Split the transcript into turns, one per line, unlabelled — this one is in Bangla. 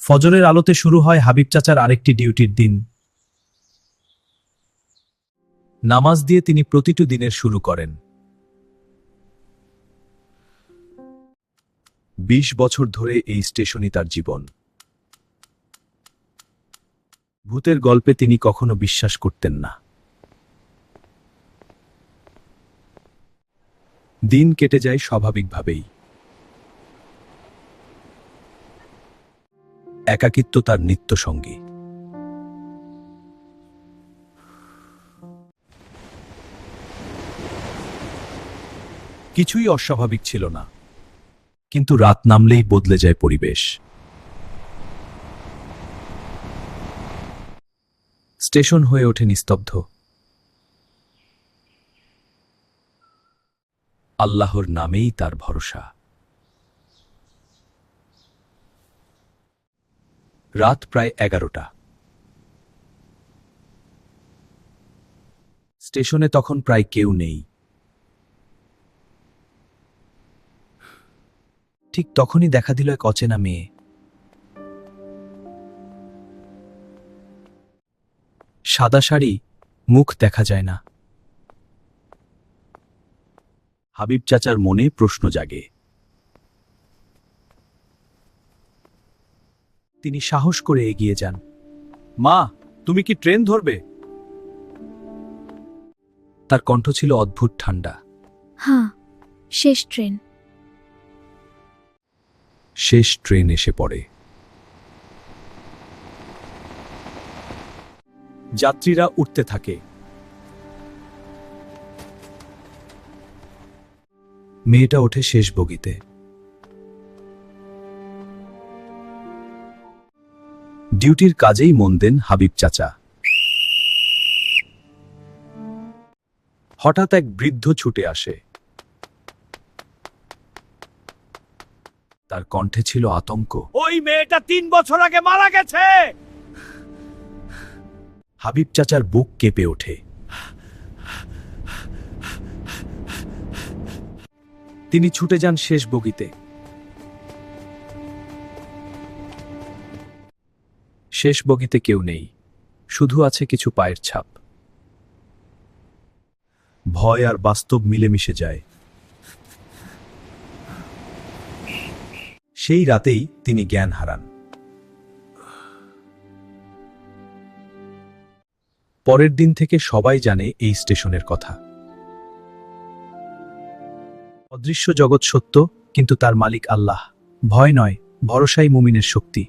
ফজরের আলোতে শুরু হয় হাবিব চাচার আরেকটি ডিউটির দিন। নামাজ দিয়ে তিনি প্রতিটি দিনের শুরু করেন। ২০ বছর ধরে এই স্টেশনই তার জীবন। ভূতের গল্পে তিনি কখনো বিশ্বাস করতেন না। দিন কেটে যায় স্বাভাবিকভাবেই। একাকিত্ব তার নিত্যসঙ্গী। কিছুই অস্বাভাবিক ছিল না, কিন্তু রাত নামলেই বদলে যায় পরিবেশ। স্টেশন হয়ে ওঠে নিস্তব্ধ। আল্লাহর নামেই তার ভরসা। রাত প্রায় 11টা। স্টেশনে তখন প্রায় কেউ নেই। ঠিক তখনই দেখা দিল এক অচেনা মেয়ে। সাদা শাড়ি, মুখ দেখা যায় না। হাবিব চাচার মনে প্রশ্ন জাগে। তিনি সাহস করে এগিয়ে যান। মা, তুমি কি ট্রেন ধরবে? তার কণ্ঠ ছিল অদ্ভুত ঠান্ডা।
হ্যাঁ, শেষ ট্রেন।
শেষ ট্রেন এসে পড়ে। যাত্রীরা উঠতে থাকে। মেয়েটা ওঠে শেষ বগিতে। ডিউটির কাজেই মন দেন হাবিব চাচা। হঠাৎ এক বৃদ্ধ ছুটে আসে। তার কণ্ঠে ছিল আতঙ্ক।
ওই মেয়েটা 3 বছর আগে মারা গেছে।
হাবিব চাচার বুক কেঁপে ওঠে। তিনি ছুটে যান শেষ বগিতে। শেষ বগিতে কেউ নেই, শুধু আছে কিছু পায়ের ছাপ। ভয় আর বাস্তব মিলেমিশে যায়। সেই রাতেই তিনি জ্ঞান হারান। পরের দিন থেকে সবাই জানে এই স্টেশনের কথা। অদৃশ্য জগৎ সত্য, কিন্তু তার মালিক আল্লাহ। ভয় নয়, ভরসাই মুমিনের শক্তি।